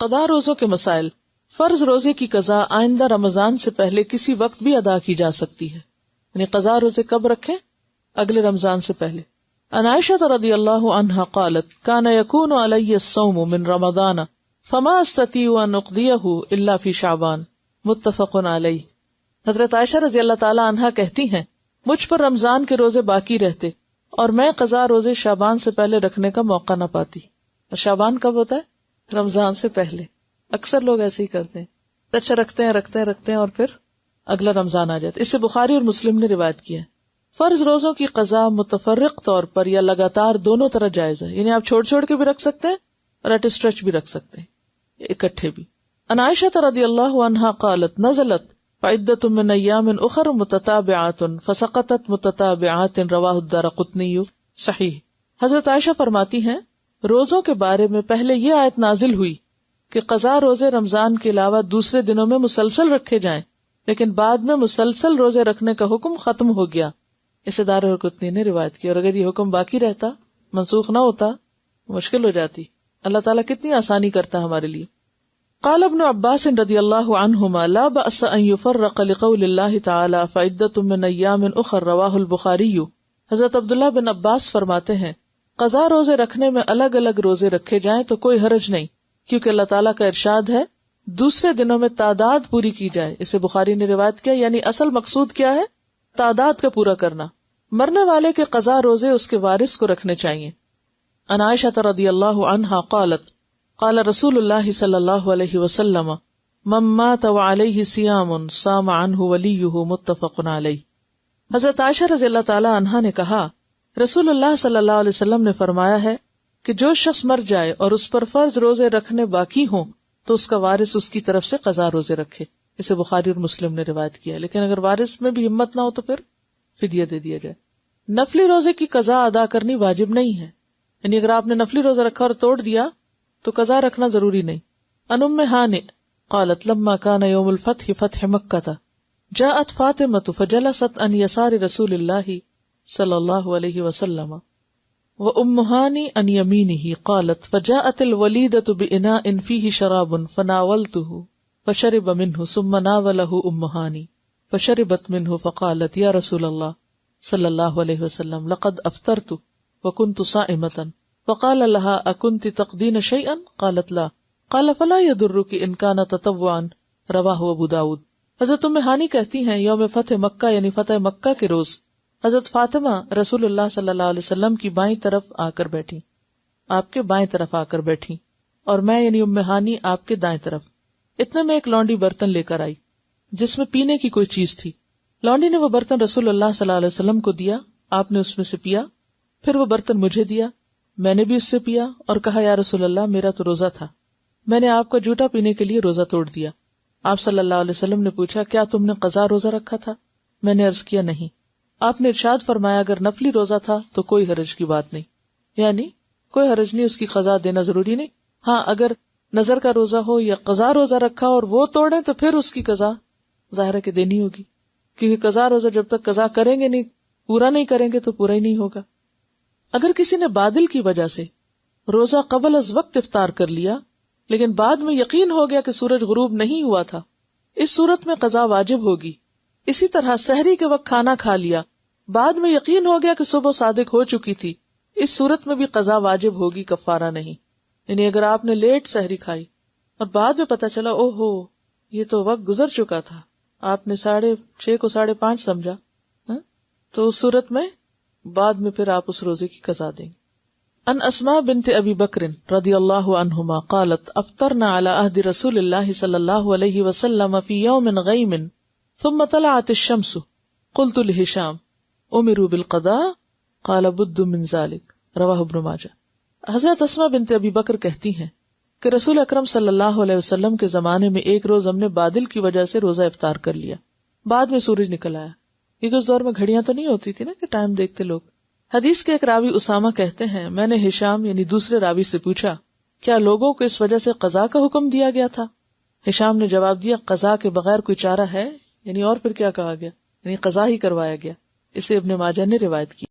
قضا روزوں کے مسائل۔ فرض روزے کی قضا آئندہ رمضان سے پہلے کسی وقت بھی ادا کی جا سکتی ہے، یعنی قضا روزے کب رکھیں؟ اگلے رمضان سے پہلے۔ عن عائشہ رضی اللہ عنہا قالت کان یکون علی الصوم من رمضان فما استطیع ان اقضیہ الا فی شعبان، متفق علیہ۔ حضرت عائشہ رضی اللہ تعالی عنہا کہتی ہیں مجھ پر رمضان کے روزے باقی رہتے اور میں قضا روزے شعبان سے پہلے رکھنے کا موقع نہ پاتی۔ اور شعبان کب ہوتا ہے؟ رمضان سے پہلے۔ اکثر لوگ ایسے ہی کرتے ہیں، اچھا رکھتے ہیں اور پھر اگلا رمضان آ جاتا ہے۔ اس سے بخاری اور مسلم نے روایت کیا ہے۔ فرض روزوں کی قضا متفرق طور پر یا لگاتار دونوں طرح جائز ہے، یعنی آپ چھوڑ کے بھی رکھ سکتے ہیں اور ایٹ اسٹریچ بھی رکھ سکتے ہیں، اکٹھے بھی۔ عن عائشہ رضی اللہ عنہا قالت نزلت فعدۃ من ایام اخر متتابعات فسقطت متتابعات، رواہ الدارقطنی صحیح۔ حضرت عائشہ فرماتی ہیں روزوں کے بارے میں پہلے یہ آیت نازل ہوئی کہ قضا روزے رمضان کے علاوہ دوسرے دنوں میں مسلسل رکھے جائیں، لیکن بعد میں مسلسل روزے رکھنے کا حکم ختم ہو گیا، اسے دارقطنی نے روایت کی۔ اور اگر یہ حکم باقی رہتا، منسوخ نہ ہوتا، مشکل ہو جاتی۔ اللہ تعالیٰ کتنی آسانی کرتا ہے ہمارے لیے۔ قال ابن عباس رضی اللہ عنہما لا بأس ان يفرق لقول اللہ تعالی فعدۃ من ایام اخر، رواہ البخاری۔ حضرت عبداللہ بن عباس فرماتے ہیں قضا روزے رکھنے میں الگ الگ روزے رکھے جائیں تو کوئی حرج نہیں، کیونکہ اللہ تعالیٰ کا ارشاد ہے دوسرے دنوں میں تعداد پوری کی جائے، اسے بخاری نے روایت کیا۔ یعنی اصل مقصود کیا ہے؟ تعداد کا پورا کرنا۔ مرنے والے کے قضا روزے اس کے وارث کو رکھنے چاہیے۔ عن عائشہ رضی اللہ عنہا قالت قال رسول اللہ صلی اللہ علیہ وسلم من مات وعلیہ صیام صام عنہ ولیہ، متفق علیہ۔ حضرت عائشہ رضی اللہ تعالی عنہا نے کہا رسول اللہ صلی اللہ علیہ وسلم نے فرمایا ہے کہ جو شخص مر جائے اور اس پر فرض روزے رکھنے باقی ہوں تو اس کا وارث اس کی طرف سے قضا روزے رکھے، اسے بخاری اور مسلم نے روایت کیا۔ لیکن اگر وارث میں بھی ہمت نہ ہو تو پھر فدیہ دے دیا جائے۔ نفلی روزے کی قضا ادا کرنی واجب نہیں ہے، یعنی اگر آپ نے نفلی روزہ رکھا اور توڑ دیا تو قضا رکھنا ضروری نہیں۔ عن ام ہانئ قالت لما كان يوم الفتح فتح مکہ جاءت فاطمة فجلست عن يسار رسول اللہ صلی اللہ علیہ وسلم وام ہانئ عن يمینہ قالت فجاءت الولیدۃ بإناء فیہ شراب فناولته فشرب منہ ثم ناولہ ام ہانئ فشربت منہ فقالت یا رسول اللہ صلی اللہ علیہ وسلم لقد افطرت وكنت صائمة فقال لها اکنت تقدین شیئا قالت لا قال فلا يضرك ان كان تطوعا، رواہ ابو داود۔ حضرت ام ہانی کہتی ہیں یوم فتح مکہ یعنی فتح مکہ کے روز حضرت فاطمہ رسول اللہ صلی اللہ علیہ وسلم کی بائیں طرف آ کر بیٹھی، آپ کے بائیں طرف آ کر بیٹھی، اور میں یعنی ام ہانی آپ کے دائیں طرف۔ اتنے میں ایک لونڈی برتن لے کر آئی جس میں پینے کی کوئی چیز تھی۔ لونڈی نے وہ برتن رسول اللہ صلی اللہ علیہ وسلم کو دیا، آپ نے اس میں سے پیا، پھر وہ برتن مجھے دیا، میں نے بھی اس سے پیا اور کہا یا رسول اللہ میرا تو روزہ تھا، میں نے آپ کا جھوٹا پینے کے لیے روزہ توڑ دیا۔ آپ صلی اللہ علیہ وسلم نے پوچھا کیا تم نے قضا روزہ رکھا تھا؟ میں نے عرض کیا نہیں۔ آپ نے ارشاد فرمایا اگر نفلی روزہ تھا تو کوئی حرج کی بات نہیں، یعنی کوئی حرج نہیں، اس کی قضا دینا ضروری نہیں۔ ہاں اگر نظر کا روزہ ہو یا قضا روزہ رکھا اور وہ توڑے تو پھر اس کی قضا ظاہر ہے کہ دینی ہوگی، کیونکہ قضا روزہ جب تک قضا کریں گے نہیں، پورا نہیں کریں گے تو پورا ہی نہیں ہوگا۔ اگر کسی نے بادل کی وجہ سے روزہ قبل از وقت افطار کر لیا لیکن بعد میں یقین ہو گیا کہ سورج غروب نہیں ہوا تھا، اس صورت میں قضا واجب ہوگی۔ اسی طرح سحری کے وقت کھانا کھا لیا، بعد میں یقین ہو گیا کہ صبح صادق ہو چکی تھی، اس صورت میں بھی قضا واجب ہوگی، کفارہ نہیں۔ یعنی اگر آپ نے لیٹ سحری کھائی اور بعد میں پتا چلا او ہو یہ تو وقت گزر چکا تھا، آپ نے 6:30 کو 5:30 سمجھا، تو اس صورت میں بعد میں پھر آپ اس روزے کی قضا دیں گے۔ ان اسماء بنت ابی بکر رضی اللہ عنہما قالت افطرنا على عہد رسول اللہ صلی اللہ علیہ وسلم فی یوم غیم ثم طلعت الشمس قلت لہشام امروا بالقضاء قال بد من ذلك، رواہ ابن ماجہ۔ حضرت اسماء بنت ابی بکر کہتی ہیں کہ رسول اکرم صلی اللہ علیہ وسلم کے زمانے میں ایک روز ہم نے بادل کی وجہ سے روزہ افطار کر لیا، بعد میں سورج نکل آیا، کیونکہ اس دور میں گھڑیاں تو نہیں ہوتی تھی نا کہ ٹائم دیکھتے لوگ۔ حدیث کے ایک راوی اسامہ کہتے ہیں میں نے ہشام یعنی دوسرے راوی سے پوچھا کیا لوگوں کو اس وجہ سے قضا کا حکم دیا گیا تھا؟ ہشام نے جواب دیا قضا کے بغیر کوئی چارہ ہے، یعنی اور پھر کیا کہا گیا، یعنی قضا ہی کروایا گیا۔ اسے ابن ماجہ نے روایت کی۔